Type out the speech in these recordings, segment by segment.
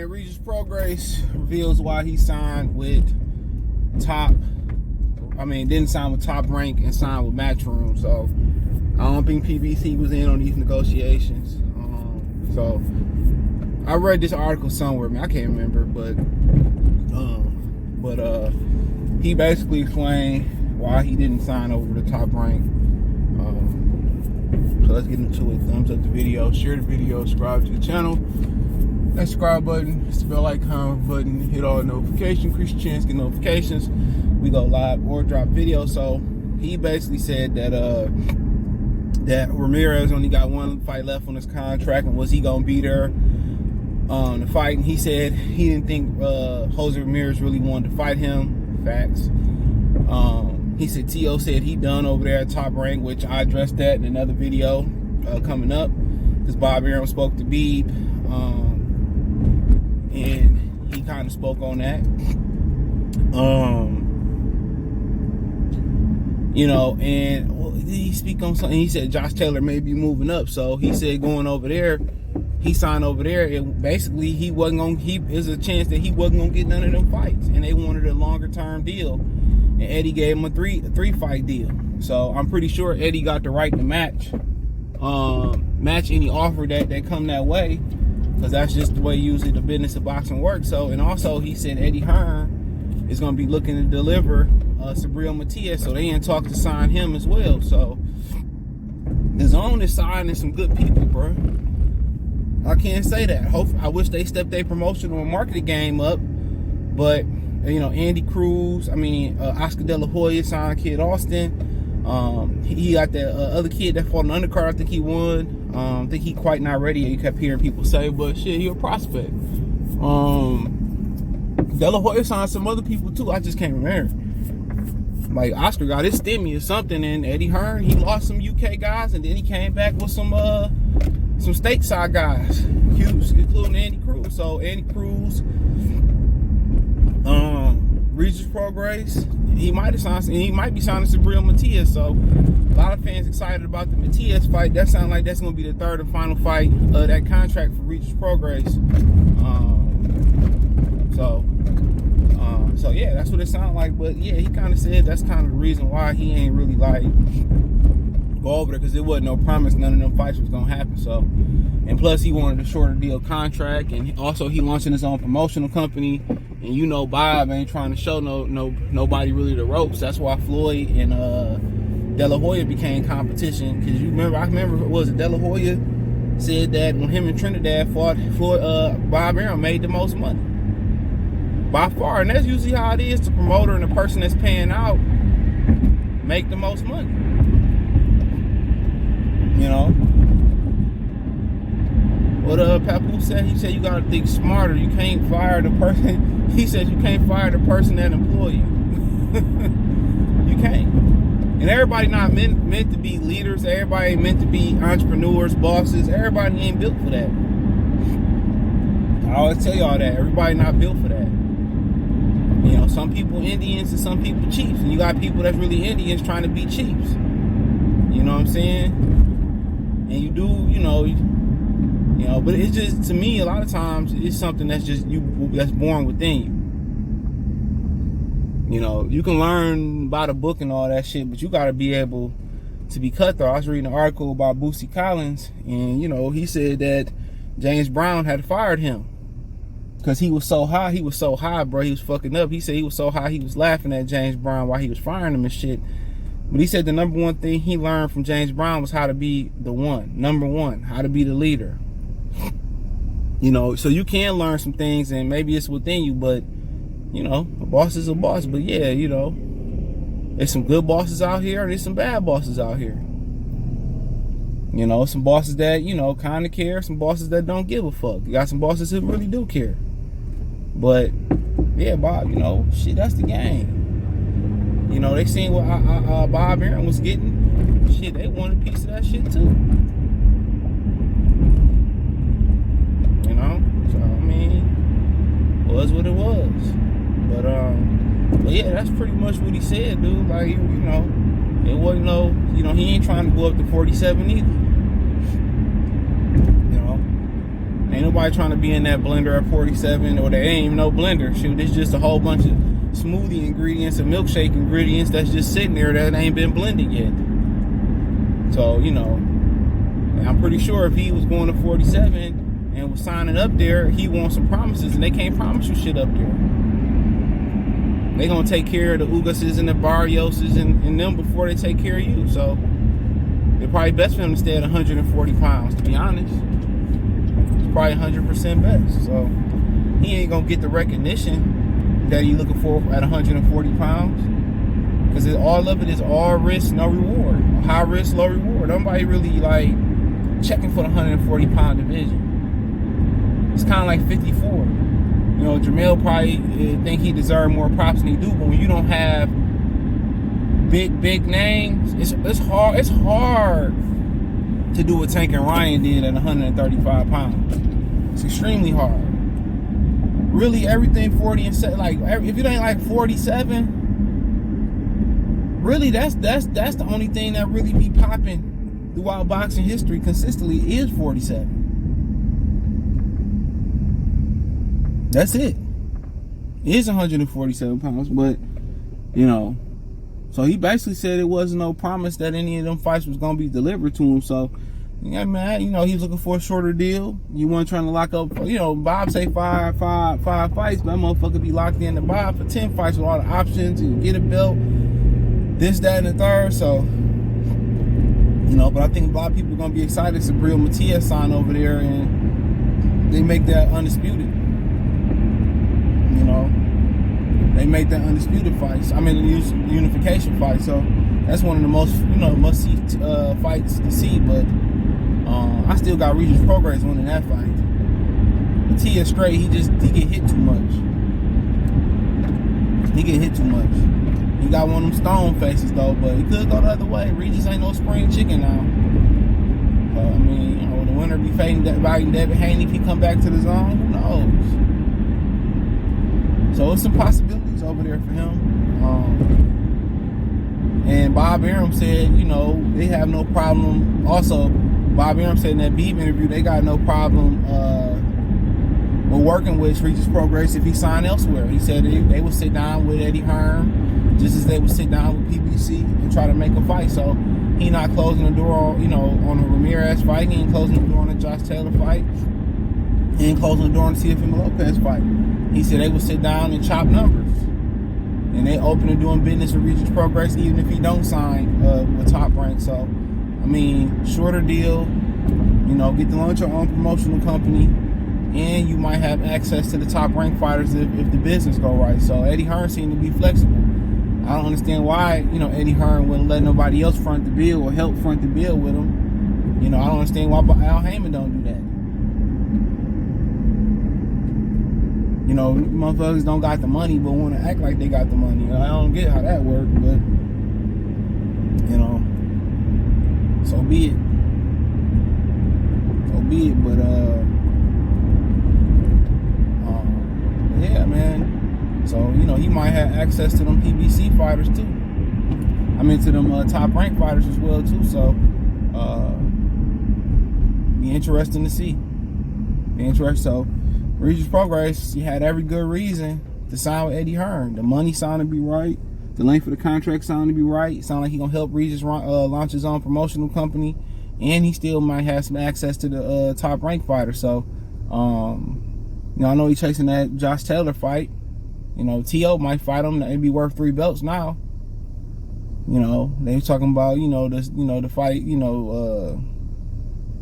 Regis Prograis reveals why he signed with didn't sign with Top Rank and signed with Matchroom. So I don't think PBC was in on these negotiations. So I read this article somewhere, man, I can't remember, but he basically explained why he didn't sign over to Top Rank. So let's get into it. Thumbs up the video, share the video, subscribe to the channel. That subscribe button, hit the bell icon button, hit all the notifications, increase your chance to get notifications. We go live or drop videos. So he basically said that that Ramirez only got one fight left on his contract, and was he gonna be there on the fight? And he said he didn't think Jose Ramirez really wanted to fight him. Facts. He said T.O. said he done over there at Top Rank, which I addressed that in another video coming up, because Bob Arum spoke to Beeb, and he kind of spoke on that. And he speak on something. He said Josh Taylor may be moving up, so he said going over there, he signed over there, and basically he wasn't gonna. There's a chance that he wasn't gonna get none of them fights, and they wanted a longer term deal. And Eddie gave him a three fight deal. So I'm pretty sure Eddie got the right to match any offer that come that way, because that's just the way usually the business of boxing works. So, and also he said Eddie Hearn is going to be looking to deliver Sabril Matias, so they ain't talked to sign him as well. So DAZN is signing some good people, bro. I can't say that. I wish they stepped their promotional and marketing game up, but Andy Cruz, Oscar De La Hoya signed Kid Austin. He got that other kid that fought on the undercard. I think he won. I think he quite not ready. You kept hearing people say, but shit, he a prospect. De La Hoya signed some other people too. I just can't remember. Like Oscar got his stimmy or something, and Eddie Hearn, he lost some UK guys, and then he came back with some stateside guys, including Andy Cruz. So Andy Cruz, Regis Prograis, he might be signing Sabril Matias. So a lot of fans excited about the Matias fight. That sounds like that's going to be the third and final fight of that contract for Regis Prograis. So yeah, that's what it sounds like. But yeah, he kind of said that's kind of the reason why he ain't really like go over there, because there wasn't no promise none of them fights was gonna happen. So, and plus he wanted a shorter deal contract, and also he launching his own promotional company. And Bob ain't trying to show nobody really the ropes. That's why Floyd and De La Hoya became competition. Because I remember it was De La Hoya said that when him and Trinidad fought, Bob Arum made the most money by far, and that's usually how it is. The promoter and the person that's paying out make the most money. What Papu said, he said you gotta think smarter. You can't fire the person. He said you can't fire the person that employ you. You can't. And everybody not meant to be leaders. Everybody ain't meant to be entrepreneurs, bosses. Everybody ain't built for that. I always tell y'all that. Everybody not built for that. Some people Indians and some people chiefs. And you got people that's really Indians trying to be chiefs. You know what I'm saying? And you do, but it's just, to me, a lot of times it's something that's just that's born within you. You can learn by the book and all that shit, but you got to be able to be cutthroat. I was reading an article about Boosie Collins, and he said that James Brown had fired him because he was so high. He was so high, bro. He was fucking up. He said he was so high he was laughing at James Brown while he was firing him and shit. But he said the number one thing he learned from James Brown was how to be the one. Number one, how to be the leader. So you can learn some things, and maybe it's within you, but a boss is a boss. But yeah, there's some good bosses out here, and there's some bad bosses out here. Some bosses that kind of care, some bosses that don't give a fuck. You got some bosses who really do care. But yeah, Bob, shit, that's the game. They seen what Bob Arum was getting. Shit, they wanted a piece of that shit too. So was what it was. But yeah, that's pretty much what he said, dude. Like, it wasn't no, he ain't trying to go up to 47 either. Ain't nobody trying to be in that blender at 47, or there ain't even no blender. Shoot, it's just a whole bunch of smoothie ingredients and milkshake ingredients that's just sitting there that ain't been blended yet. So, you know, I'm pretty sure if he was going to 47 and was signing up there, he wants some promises, and they can't promise you shit up there. They gonna take care of the Ugases and the Barrioses and them before they take care of you. So it's probably best for him to stay at 140 pounds, to be honest. It's probably 100% best. So he ain't gonna get the recognition that he's looking for at 140 pounds. Because all of it is all risk, no reward. High risk, low reward. Nobody really like checking for the 140 pound division. It's kind of like 54. You know, Jamel probably think he deserved more props than he do, but when you don't have big names, it's hard. It's hard to do what Tank and Ryan did at 135 pounds. It's extremely hard. Really, everything 40 and 7, like if it ain't like 47, really that's the only thing that really be popping throughout boxing history consistently is 47. That's it. It is 147 pounds, but, you know, so he basically said it wasn't no promise that any of them fights was going to be delivered to him. So, yeah, man, you know, he's looking for a shorter deal. You weren't trying to lock up, you know, Bob say five fights, but that motherfucker be locked in to Bob for 10 fights with all the options. You get a belt, this, that, and the third. So, you know, but I think a lot of people are going to be excited. Sabril Matias sign over there, and they make that undisputed. You know, they make that undisputed fights. I mean, the unification fight. So that's one of the most, you know, must-see fights to see. But I still got Regis Prograis winning that fight. Matias straight, he get hit too much. He get hit too much. He got one of them stone faces though, but he could go the other way. Regis ain't no spring chicken now. I mean, you know, the winner be fighting Devin Haney if he come back to the zone. Who knows? So it's some possibilities over there for him. And Bob Arum said, you know, they have no problem. Also, Bob Arum said in that Beeb interview, they got no problem with working with Regis Prograis if he signed elsewhere. He said they would sit down with Eddie Hearn just as they would sit down with PBC and try to make a fight. So he not closing the door, you know, on the Ramirez fight. He ain't closing the door on the Josh Taylor fight. He ain't closing the door on the Teofimo Lopez fight. He said they would sit down and chop numbers. And they open to doing business with Regis Prograis even if he don't sign with Top Rank. So, I mean, shorter deal, you know, get to launch your own promotional company, and you might have access to the Top Rank fighters if the business go right. So Eddie Hearn seemed to be flexible. I don't understand why, you know, Eddie Hearn wouldn't let nobody else front the bill or help front the bill with him. You know, I don't understand why Al Heyman don't do that. You know, motherfuckers don't got the money but want to act like they got the money. I don't get how that works, but, you know, so be it. So be it, but, yeah, man. So, you know, he might have access to them PBC fighters, too. I mean, to them top-ranked fighters as well, too. So, be interesting to see. So, Regis Prograis, he had every good reason to sign with Eddie Hearn. The money sounded to be right. The length of the contract sounded to be right. It sounded like he gonna help Regis launch his own promotional company, and he still might have some access to the top ranked fighter. So, you know, I know he's chasing that Josh Taylor fight. You know, T.O. might fight him. It'd be worth 3 belts now. You know, they were talking about, you know, the fight, you know,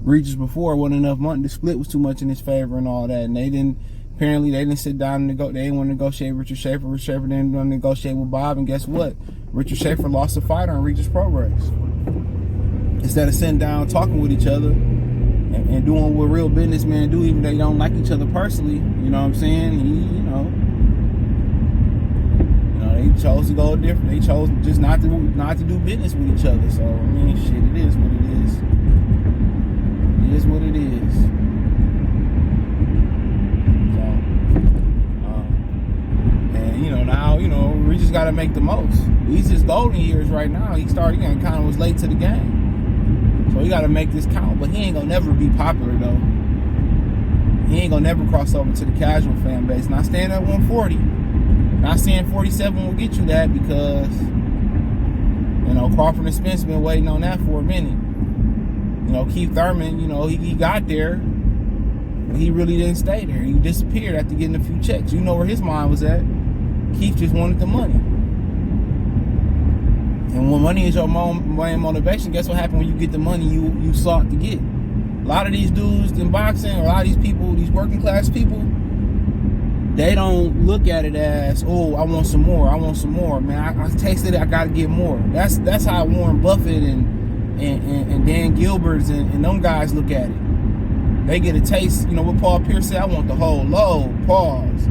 Regis before wasn't enough money. The split was too much in his favor and all that. And they didn't sit down and they didn't want to negotiate with Richard Schaefer. Richard Schaefer didn't want to negotiate with Bob. And guess what? Richard Schaefer lost a fighter on Regis Prograis. Instead of sitting down talking with each other and doing what real businessmen do, even though they don't like each other personally, you know what I'm saying? They chose to go different. They chose just not to do business with each other. So, I mean, shit, it is what it is. It is what it is. So, and you know, now, you know, we just got to make the most. These his golden years right now. He kind of was late to the game, so he got to make this count. But he ain't gonna never be popular though. he ain't gonna never cross over to the casual fan base. Not staying at 140. Not saying 47 will get you that, because Crawford and Spence been waiting on that for a minute. Keith Thurman, he got there, but he really didn't stay there. He disappeared after getting a few checks. You know where his mind was at. Keith just wanted the money. And when money is your main motivation, guess what happened when you get the money you sought to get? A lot of these dudes in boxing, or a lot of these people, these working class people, they don't look at it as, oh, I want some more. I want some more, man. I tasted it. I got to get more. That's how Warren Buffett and Dan Gilbert's and them guys look at it. They get a taste. What Paul Pierce said, I want the whole load. Pause.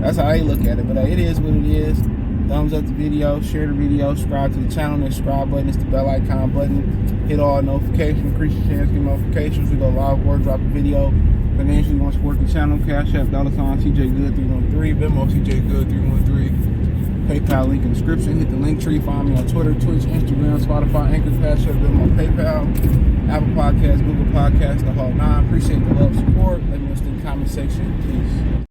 That's how they look at it. But it is what it is. Thumbs up the video, share the video, subscribe to the channel. The subscribe button is the bell icon button. Hit all notifications, increase your chance, get notifications. We go live or drop a video. Financially, you want to support the channel, Cash App, $CJ Good 313, Venmo CJ Good 313, PayPal link in the description. Hit the link tree, find me on Twitter, Twitch, Instagram, Spotify, Anchor, Cash App, Venmo, PayPal, Apple Podcasts, Google Podcasts, the whole nine. Appreciate the love, support. Let me know in the comment section. Peace.